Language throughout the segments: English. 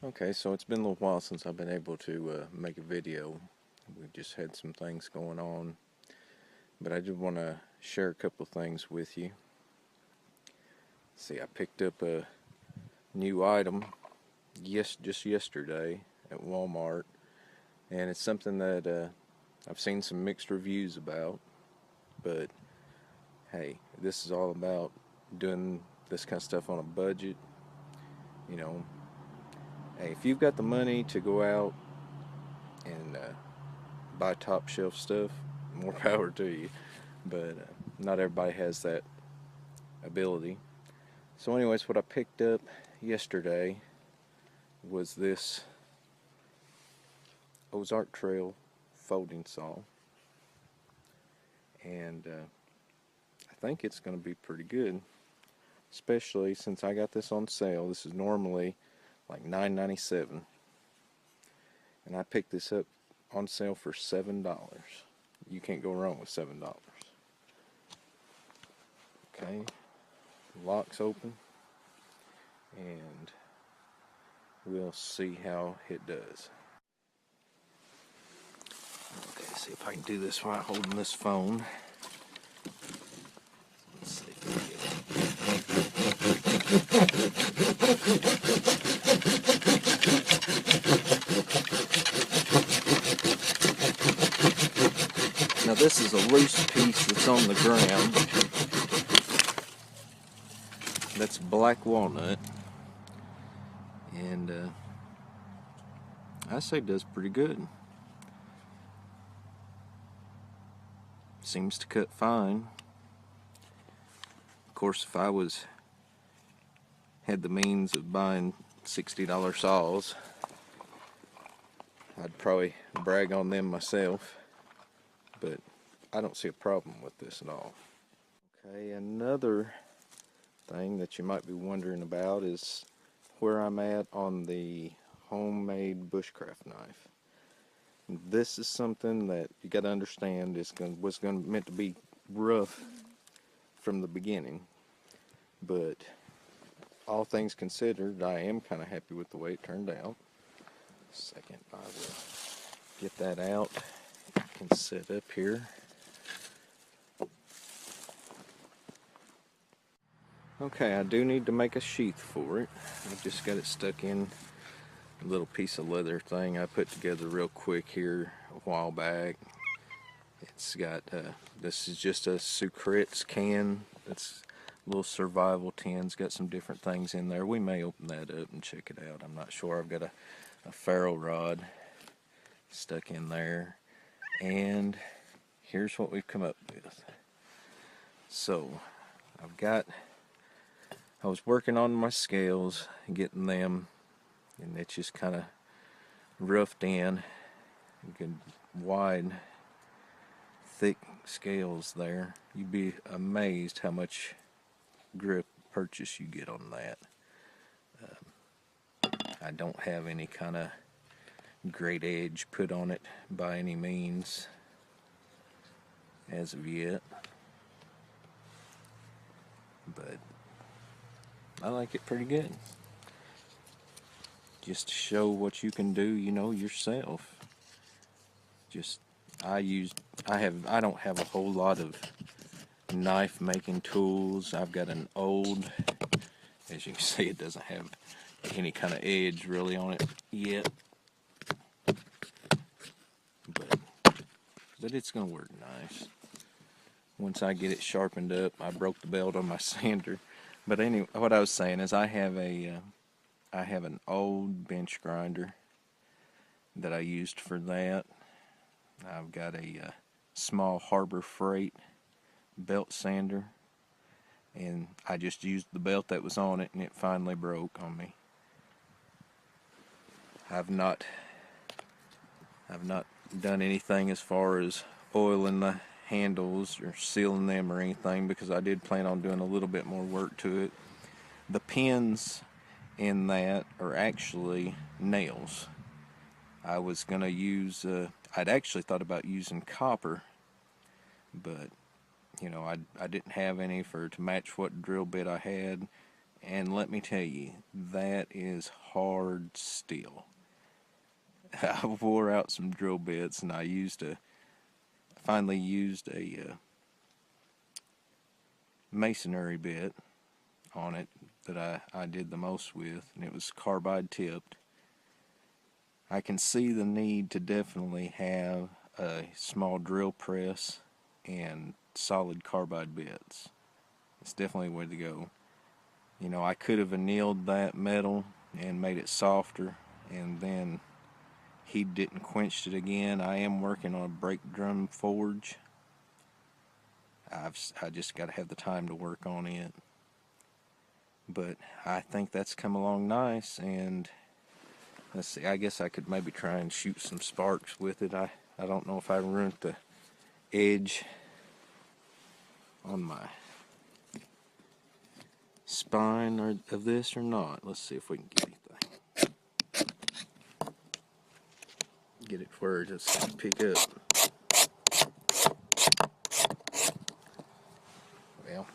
Okay, so it's been a little while since I've been able to make a video. We've just had some things going on, but I just want to share a couple things with you. See, I picked up a new item just yesterday at Walmart, and it's something that I've seen some mixed reviews about, but hey, this is all about doing this kind of stuff on a budget. You know, hey, if you've got the money to go out and buy top shelf stuff, more power to you. But not everybody has that ability. So anyways, what I picked up yesterday was this Ozark Trail folding saw, and I think it's going to be pretty good, especially since I got this on sale. This is normally like $9.97, and I picked this up on sale for $7. You can't go wrong with $7. Okay, lock's open, and we'll see how it does. Okay, see if I can do this while holding this phone. Let's see if we can get it. Now this is a loose piece that's on the ground. That's black walnut, and I say it does pretty good. Seems to cut fine. Of course, if I had the means of buying $60 saws, I'd probably brag on them myself, but I don't see a problem with this at all. Okay, another thing that you might be wondering about is where I'm at on the homemade bushcraft knife. This is something that you got to understand was meant to be rough from the beginning, but all things considered, I am kind of happy with the way it turned out. Second, I will get that out and set up here. Okay, I do need to make a sheath for it. I just got it stuck in a little piece of leather thing I put together real quick here a while back. It's got, this is just a Sucrets can. It's a little survival tin. It's got some different things in there. We may open that up and check it out. I'm not sure. I've got a ferro rod stuck in there. And here's what we've come up with. So, I was working on my scales and getting them, and it's just kind of roughed in. Good wide, thick scales there. You'd be amazed how much grip purchase you get on that. I don't have any kind of great edge put on it by any means as of yet, but I like it pretty good. Just to show what you can do, yourself. I don't have a whole lot of knife making tools. I've got an old, as you can see, it doesn't have any kind of edge really on it yet, but it's gonna work nice once I get it sharpened up. I broke the belt on my sander. But anyway, what I was saying is I have an old bench grinder that I used for that. I've got a small Harbor Freight belt sander, and I just used the belt that was on it, and it finally broke on me. I've not done anything as far as oiling the handles or sealing them or anything, because I did plan on doing a little bit more work to it. The pins in that are actually nails. I was going to use, I'd actually thought about using copper, but I didn't have any to match what drill bit I had, And let me tell you, that is hard steel. I wore out some drill bits, and I finally used a masonry bit on it that I did the most with, and it was carbide tipped. I can see the need to definitely have a small drill press and solid carbide bits. It's definitely the way to go. You know, I could have annealed that metal and made it softer and then heated it and quenched it again. I am working on a brake drum forge. I just got to have the time to work on it. But I think that's come along nice, and let's see, I guess I could maybe try and shoot some sparks with it. I don't know if I ruined the edge on my spine of this or not. Let's see if we can get it where it just pick up. Well,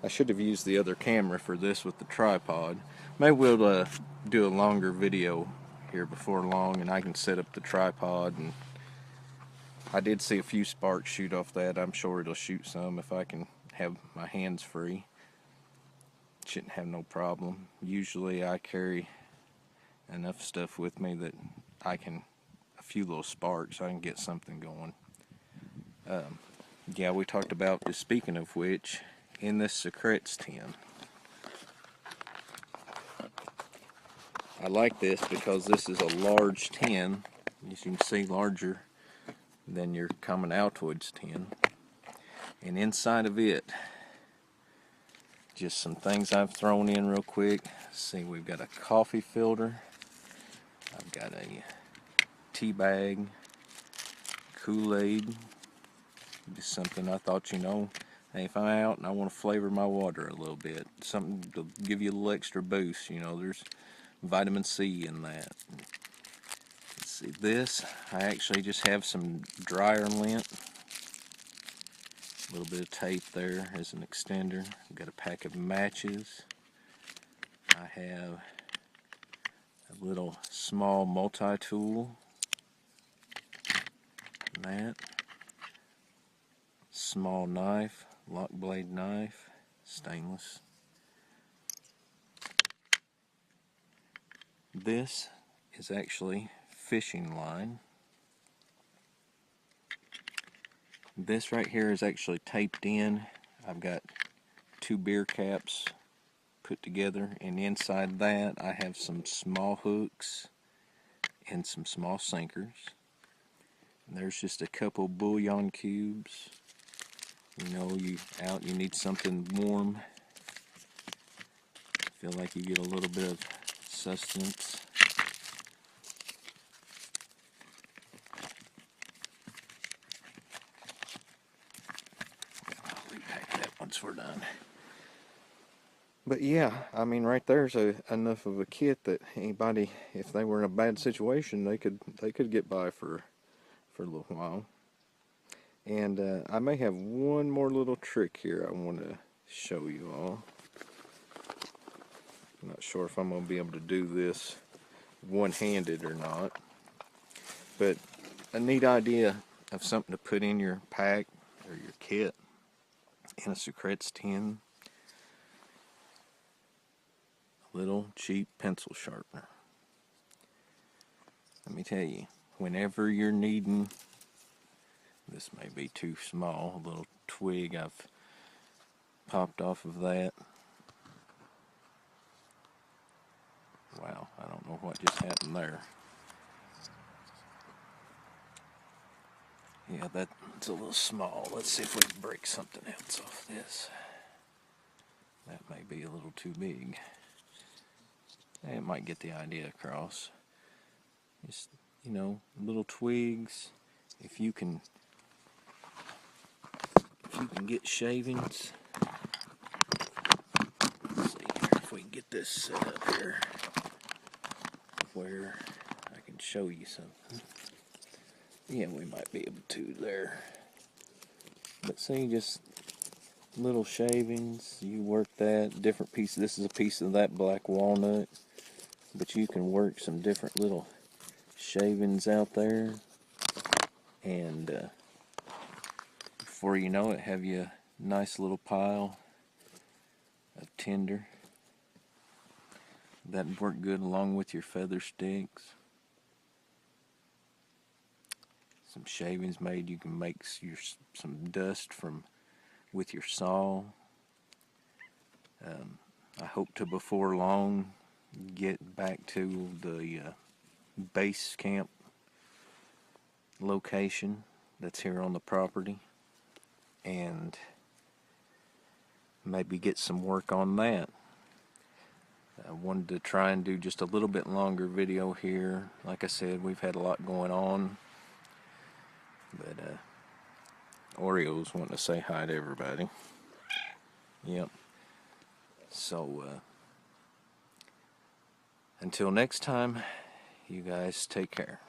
I should have used the other camera for this with the tripod. Maybe we'll do a longer video here before long, and I can set up the tripod. And I did see a few sparks shoot off that. I'm sure it'll shoot some if I can have my hands free. Shouldn't have no problem. Usually I carry enough stuff with me that a few little sparks, I can get something going. Yeah, we talked about, just speaking of which, in this secrets tin. I like this because this is a large tin, as you can see, larger than your common Altoids tin. And inside of it, just some things I've thrown in real quick. See, we've got a coffee filter. I've got a tea bag, Kool-Aid. Just something I thought, you know, hey, if I'm out and I want to flavor my water a little bit, something to give you a little extra boost, you know, there's vitamin C in that. Let's see, this, I actually just have some dryer lint. A little bit of tape there as an extender. I've got a pack of matches. I have a little small multi-tool. That. Small knife, lock blade knife, stainless. This is actually fishing line. This right here is actually taped in. I've got 2 beer caps put together, and inside that I have some small hooks and some small sinkers. And there's just a couple bouillon cubes. You know, you need something warm. Feel like you get a little bit of sustenance. I'll repack that once we're done. But yeah, I mean, right there's enough of a kit that anybody, if they were in a bad situation, they could get by for a little while. And I may have one more little trick here I want to show you all. I'm not sure if I'm going to be able to do this one-handed or not. But a neat idea of something to put in your pack or your kit in a secrets tin. A little cheap pencil sharpener. Let me tell you, whenever you're needing, this may be too small, a little twig I've popped off of that. Wow, I don't know what just happened there. Yeah, that's a little small. Let's see if we can break something else off this. That may be a little too big. It might get the idea across. Just, you know, little twigs. If you can get shavings. Let's see here if we can get this set up here where I can show you something. Yeah, we might be able to there. But see, just little shavings. You work that, different pieces. This is a piece of that black walnut, but you can work some different little shavings out there, and before you know it, have you a nice little pile of tinder. That'd work good along with your feather sticks. Some shavings made. You can make some dust with your saw. I hope to before long get back to the base camp location that's here on the property and maybe get some work on that. I wanted to try and do just a little bit longer video here. Like I said, we've had a lot going on, but Oreo's wanting to say hi to everybody. Yep. So until next time, you guys take care.